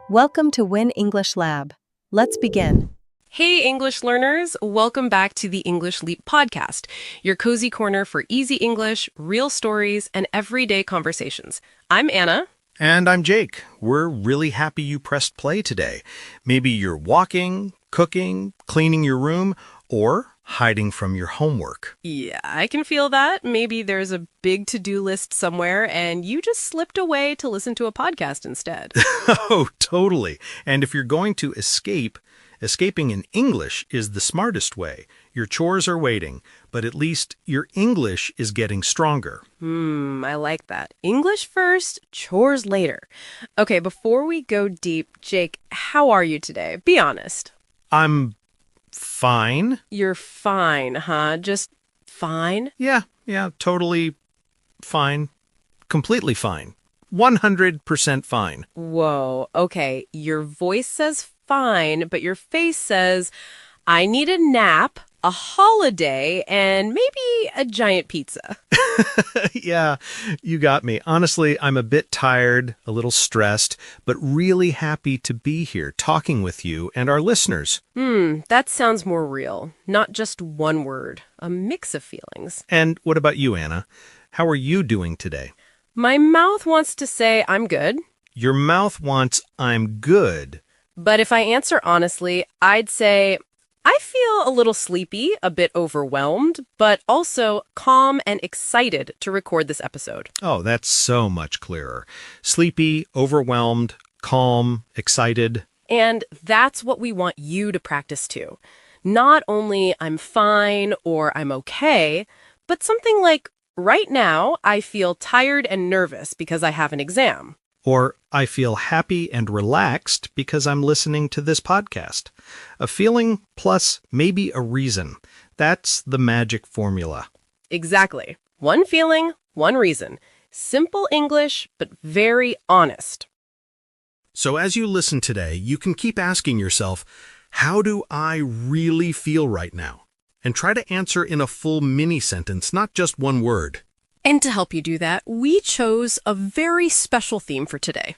Welcome to Win English Lab. Let's begin. Hey, English learners. Welcome back to the English Leap podcast, your cozy corner for easy English, real stories, and everyday conversations. I'm Anna. And I'm Jake. We're really happy you pressed play today. Maybe you're walking, cooking, cleaning your room, or hiding from your homework. Yeah, I can feel that. Maybe there's a big to-do list somewhere and you just slipped away to listen to a podcast instead. Oh, totally. And if you're going to escaping in English is the smartest way. Your chores are waiting, but at least your English is getting stronger. I like that. English first, chores later. Okay, before we go deep, Jake, how are you today? Be honest. I'm fine. You're fine, huh? Just fine? Yeah, totally fine. Completely fine. 100% fine. Whoa, okay. Your voice says fine, but your face says, I need a nap, a holiday, and maybe a giant pizza. Yeah, you got me. Honestly, I'm a bit tired, a little stressed, but really happy to be here talking with you and our listeners. That sounds more real. Not just one word, a mix of feelings. And what about you, Anna? How are you doing today? My mouth wants to say I'm good, Your mouth wants I'm good. but if I answer honestly, I'd say I feel a little sleepy, a bit overwhelmed, but also calm and excited to record this episode. Oh, that's so much clearer. Sleepy, overwhelmed, calm, excited. And that's what we want you to practice too. Not only I'm fine or I'm okay, but something like, right now, I feel tired and nervous because I have an exam. Or I feel happy and relaxed because I'm listening to this podcast. A feeling plus maybe a reason. That's the magic formula. Exactly. One feeling, one reason. Simple English, but very honest. So as you listen today, you can keep asking yourself, how do I really feel right now? And try to answer in a full mini sentence, not just one word. And to help you do that, we chose a very special theme for today.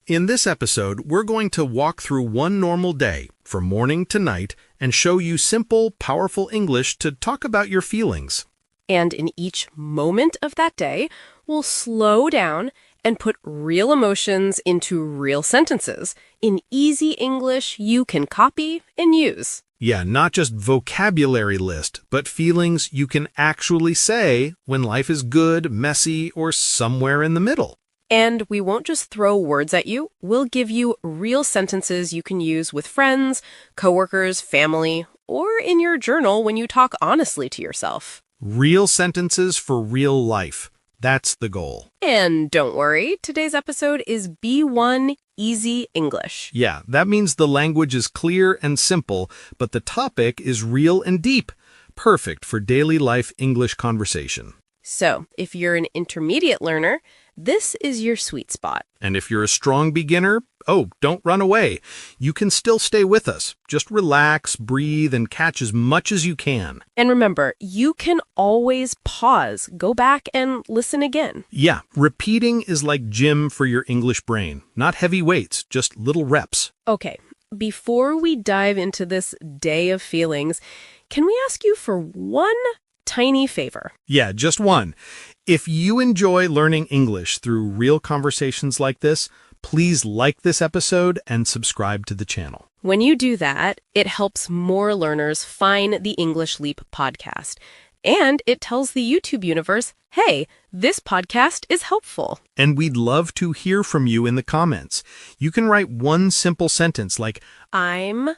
In this episode, we're going to walk through one normal day, from morning to night, and show you simple, powerful English to talk about your feelings. And in each moment of that day, we'll slow down and put real emotions into real sentences in easy English you can copy and use. Yeah, not just vocabulary list, but feelings you can actually say when life is good, messy, or somewhere in the middle. And we won't just throw words at you. We'll give you real sentences you can use with friends, coworkers, family, or in your journal when you talk honestly to yourself. Real sentences for real life. That's the goal. And don't worry, today's episode is B1 Easy English. Yeah, that means the language is clear and simple, but the topic is real and deep. Perfect for daily life English conversation. So, if you're an intermediate learner, this is your sweet spot. And if you're a strong beginner, don't run away. You can still stay with us. Just relax, breathe, and catch as much as you can. And remember, you can always pause, go back and listen again. Yeah, repeating is like gym for your English brain. Not heavy weights, just little reps. Okay, before we dive into this day of feelings, can we ask you for one tiny favor? Yeah, just one. If you enjoy learning English through real conversations like this, please like this episode and subscribe to the channel. When you do that, it helps more learners find the English Leap podcast. And it tells the YouTube universe, hey, this podcast is helpful. And we'd love to hear from you in the comments. You can write one simple sentence like, I'm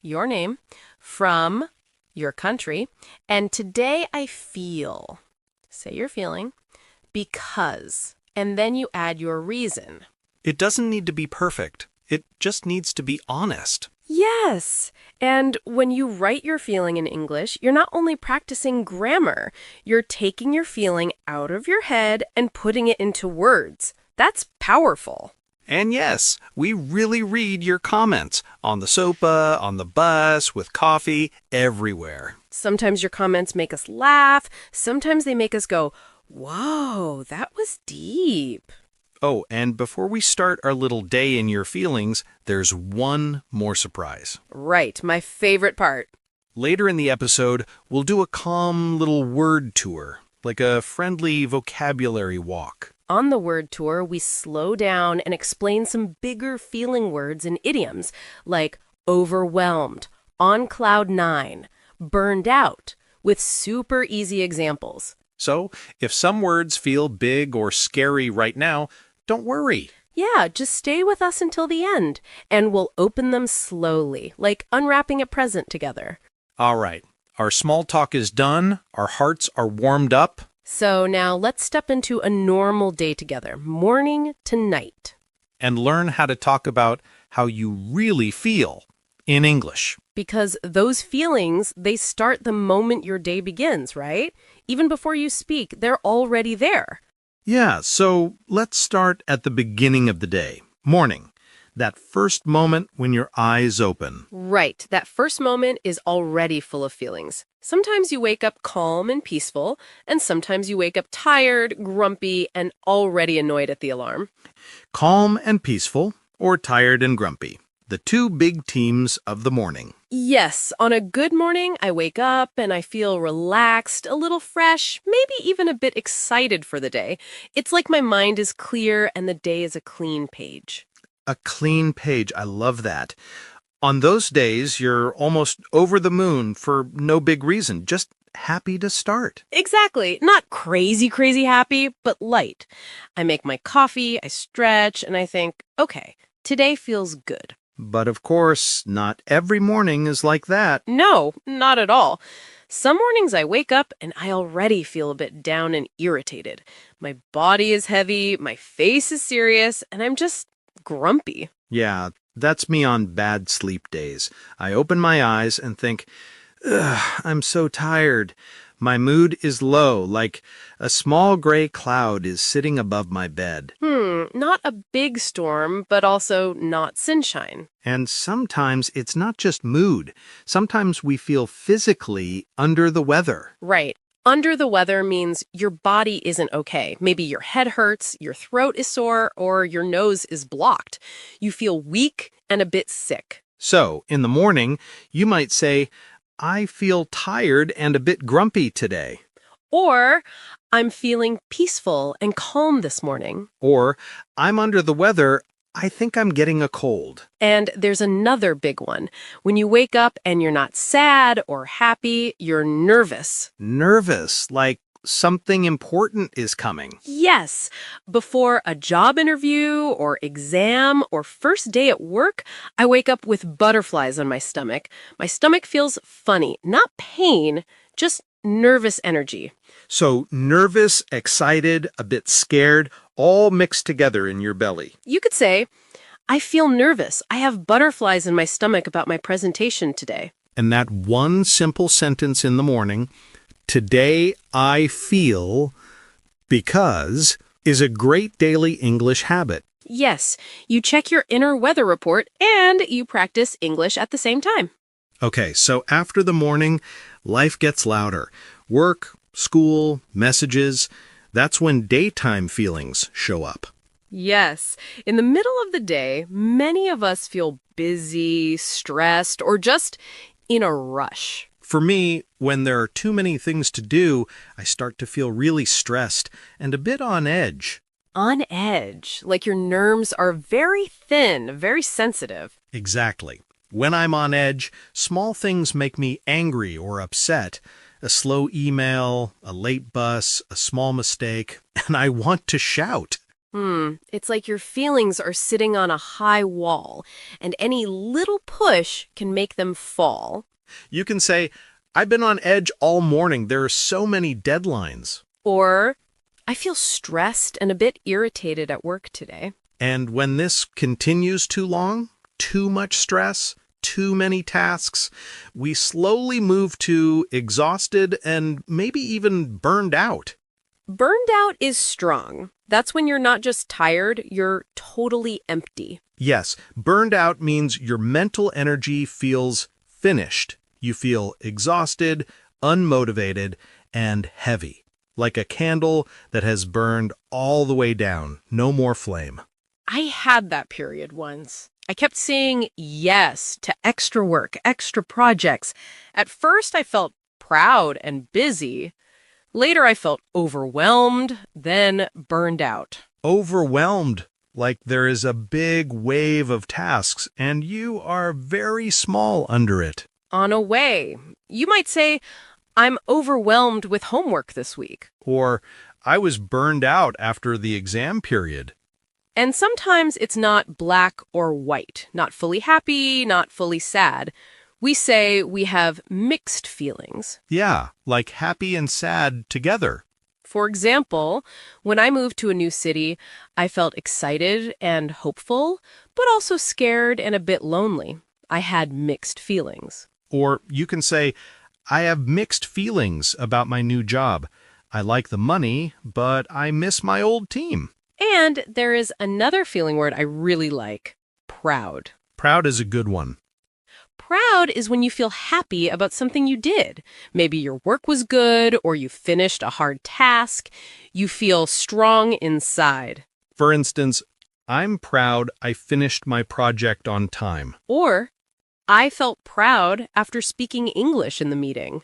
your name from your country, and today I feel, say your feeling, because, and then you add your reason. it doesn't need to be perfect. It just needs to be honest. Yes. And when you write your feeling in English, you're not only practicing grammar, you're taking your feeling out of your head and putting it into words. That's powerful. And yes, we really read your comments on the sofa, on the bus, with coffee, everywhere. Sometimes your comments make us laugh. Sometimes they make us go, whoa, that was deep. Oh, and before we start our little day in your feelings, there's one more surprise. Right, my favorite part. Later in the episode, we'll do a calm little word tour, like a friendly vocabulary walk. On the word tour, we slow down and explain some bigger feeling words and idioms, like overwhelmed, on cloud nine, burned out, with super easy examples. So, if some words feel big or scary right now, don't worry. Yeah, just stay with us until the end, and we'll open them slowly, like unwrapping a present together. All right, our small talk is done, our hearts are warmed up. So now let's step into a normal day together, morning to night. And learn how to talk about how you really feel in English. Because those feelings, they start the moment your day begins, right? Even before you speak, they're already there. Yeah, so let's start at the beginning of the day, morning. That first moment when your eyes open. Right, that first moment is already full of feelings. Sometimes you wake up calm and peaceful, and sometimes you wake up tired, grumpy, and already annoyed at the alarm. Calm and peaceful, or tired and grumpy. The two big teams of the morning. Yes, on a good morning, I wake up and I feel relaxed, a little fresh, maybe even a bit excited for the day. It's like my mind is clear and the day is a clean page. A clean page, I love that. On those days, you're almost over the moon for no big reason, just happy to start. Exactly. Not crazy, crazy happy, but light. I make my coffee, I stretch, and I think, okay, today feels good. But of course, not every morning is like that. No, not at all. Some mornings I wake up and I already feel a bit down and irritated. My body is heavy, my face is serious, and I'm just grumpy. Yeah, that's me on bad sleep days. I open my eyes and think, ugh, I'm so tired. My mood is low, like a small gray cloud is sitting above my bed. Not a big storm, but also not sunshine. And sometimes it's not just mood. Sometimes we feel physically under the weather. Right. Under the weather means your body isn't okay. Maybe your head hurts, your throat is sore, or your nose is blocked. You feel weak and a bit sick. So, in the morning, you might say, I feel tired and a bit grumpy today. Or, I'm feeling peaceful and calm this morning. Or, I'm under the weather. I think I'm getting a cold. And there's another big one. When you wake up and you're not sad or happy, you're nervous. Nervous, like something important is coming. Yes, before a job interview or exam or first day at work, I wake up with butterflies on my stomach. My stomach feels funny, not pain, just nervous energy. So nervous, excited, a bit scared, all mixed together in your belly. You could say, I feel nervous. I have butterflies in my stomach about my presentation today. And that one simple sentence in the morning, today I feel because, is a great daily English habit. Yes, you check your inner weather report and you practice English at the same time. Okay, so after the morning, life gets louder. Work, school, messages, that's when daytime feelings show up. Yes, in the middle of the day, many of us feel busy, stressed, or just in a rush. For me, when there are too many things to do, I start to feel really stressed and a bit on edge. On edge, like your nerves are very thin, very sensitive. Exactly. When I'm on edge, small things make me angry or upset. A slow email, a late bus, a small mistake, and I want to shout. It's like your feelings are sitting on a high wall, and any little push can make them fall. You can say, I've been on edge all morning. There are so many deadlines. Or, I feel stressed and a bit irritated at work today. And when this continues too long, too much stress, too many tasks, we slowly move to exhausted and maybe even burned out. Burned out is strong. That's when you're not just tired, you're totally empty. Yes, burned out means your mental energy feels finished. You feel exhausted, unmotivated, and heavy, like a candle that has burned all the way down, no more flame. I had that period once. I kept saying yes to extra work, extra projects. At first, I felt proud and busy. Later, I felt overwhelmed, then burned out. Overwhelmed, like there is a big wave of tasks and you are very small under it. On a way, you might say, I'm overwhelmed with homework this week. Or, I was burned out after the exam period. And sometimes it's not black or white, not fully happy, not fully sad. We say we have mixed feelings. Yeah, like happy and sad together. For example, when I moved to a new city, I felt excited and hopeful, but also scared and a bit lonely. I had mixed feelings. Or you can say, I have mixed feelings about my new job. I like the money, but I miss my old team. And there is another feeling word I really like, proud. Proud is a good one. Proud is when you feel happy about something you did. Maybe your work was good or you finished a hard task. You feel strong inside. For instance, I'm proud I finished my project on time. Or, I felt proud after speaking English in the meeting.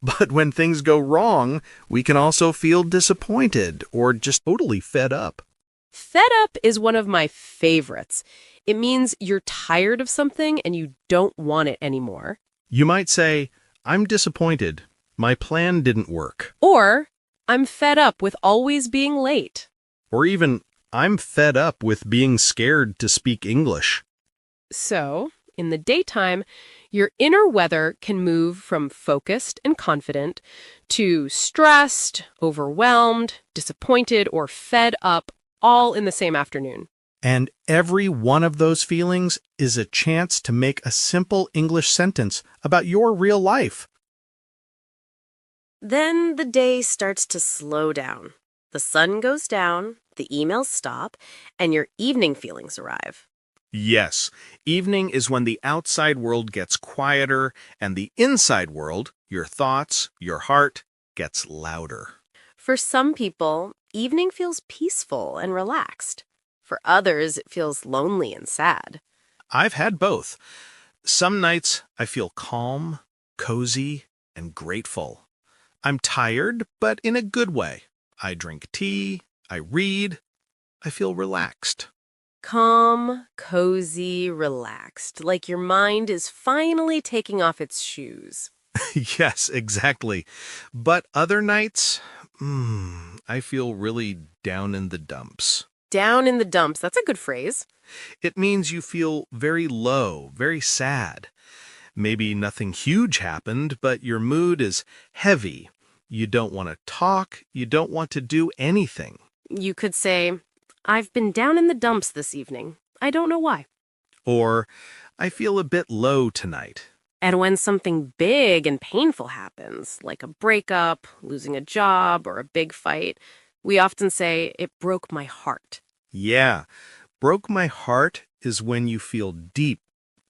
But when things go wrong, we can also feel disappointed or just totally fed up. Fed up is one of my favorites. It means you're tired of something and you don't want it anymore. You might say, I'm disappointed. My plan didn't work. Or, I'm fed up with always being late. Or even, I'm fed up with being scared to speak English. So, in the daytime, your inner weather can move from focused and confident to stressed, overwhelmed, disappointed, or fed up, all in the same afternoon. And every one of those feelings is a chance to make a simple English sentence about your real life. Then the day starts to slow down. The sun goes down, the emails stop, and your evening feelings arrive. Yes, evening is when the outside world gets quieter and the inside world, your thoughts, your heart, gets louder. For some people, evening feels peaceful and relaxed. For others, it feels lonely and sad. I've had both. Some nights I feel calm, cozy, and grateful. I'm tired, but in a good way. I drink tea, I read, I feel relaxed. Calm, cozy, relaxed, like your mind is finally taking off its shoes. Yes, exactly. But other nights, I feel really down in the dumps. Down in the dumps, that's a good phrase. It means you feel very low, very sad. Maybe nothing huge happened, but your mood is heavy. You don't want to talk, you don't want to do anything. You could say, I've been down in the dumps this evening. I don't know why. Or, I feel a bit low tonight. And when something big and painful happens, like a breakup, losing a job, or a big fight, we often say, it broke my heart. Yeah, broke my heart is when you feel deep,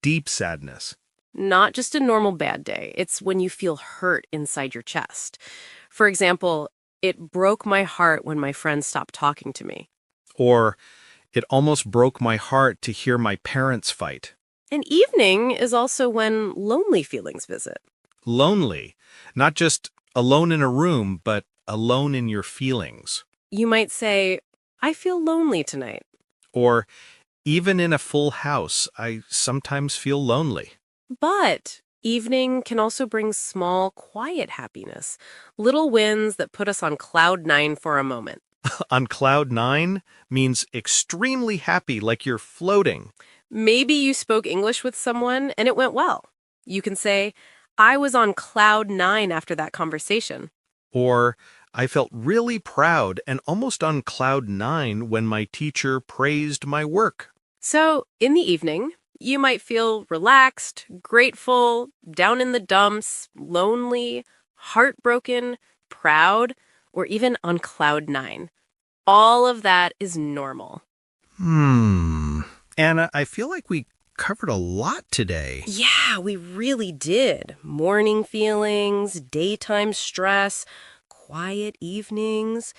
deep sadness. Not just a normal bad day. It's when you feel hurt inside your chest. For example, it broke my heart when my friend stopped talking to me. Or, it almost broke my heart to hear my parents fight. An evening is also when lonely feelings visit. Lonely, not just alone in a room, but alone in your feelings. You might say, I feel lonely tonight. Or, even in a full house, I sometimes feel lonely. But evening can also bring small, quiet happiness, little wins that put us on cloud nine for a moment. On cloud nine means extremely happy, like you're floating. Maybe you spoke English with someone and it went well. You can say, I was on cloud nine after that conversation. Or, I felt really proud and almost on cloud nine when my teacher praised my work. So, in the evening, you might feel relaxed, grateful, down in the dumps, lonely, heartbroken, proud, or even on cloud nine. All of that is normal. Anna, I feel like we covered a lot today. Yeah, we really did. Morning feelings, daytime stress, quiet evenings.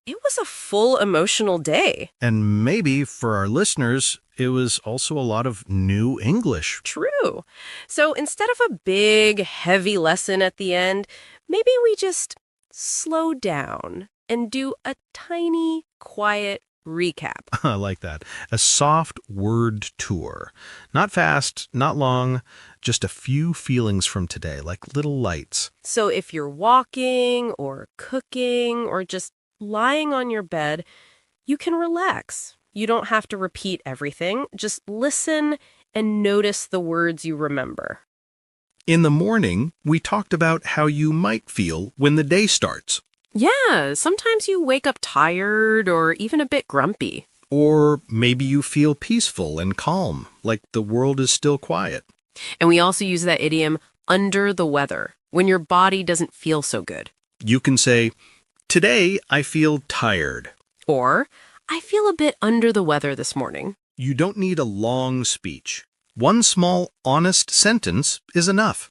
It was a full emotional day. And maybe for our listeners, it was also a lot of new English. True. So instead of a big, heavy lesson at the end, maybe we just slow down and do a tiny, quiet recap. I like that. A soft word tour. Not fast, not long, just a few feelings from today, like little lights. So if you're walking or cooking or just lying on your bed, you can relax. You don't have to repeat everything. Just listen and notice the words you remember. In the morning, we talked about how you might feel when the day starts. Yeah, sometimes you wake up tired or even a bit grumpy. Or maybe you feel peaceful and calm, like the world is still quiet. And we also use that idiom, under the weather, when your body doesn't feel so good. You can say, "Today I feel tired." Or, I feel a bit under the weather this morning. You don't need a long speech. One small, honest sentence is enough.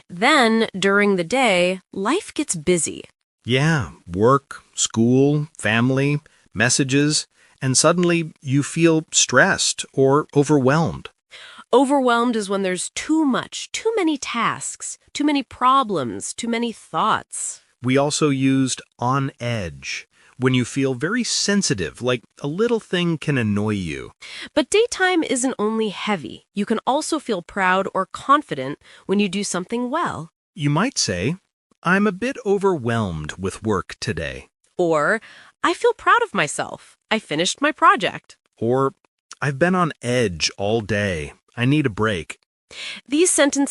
Then, during the day, life gets busy. Yeah, work, school, family, messages, and suddenly you feel stressed or overwhelmed. Overwhelmed is when there's too much, too many tasks, too many problems, too many thoughts. We also used on edge, when you feel very sensitive, like a little thing can annoy you. But daytime isn't only heavy. You can also feel proud or confident when you do something well. You might say, "I'm a bit overwhelmed with work today." Or, I feel proud of myself. I finished my project. Or, "I've been on edge all day. I need a break." These sentences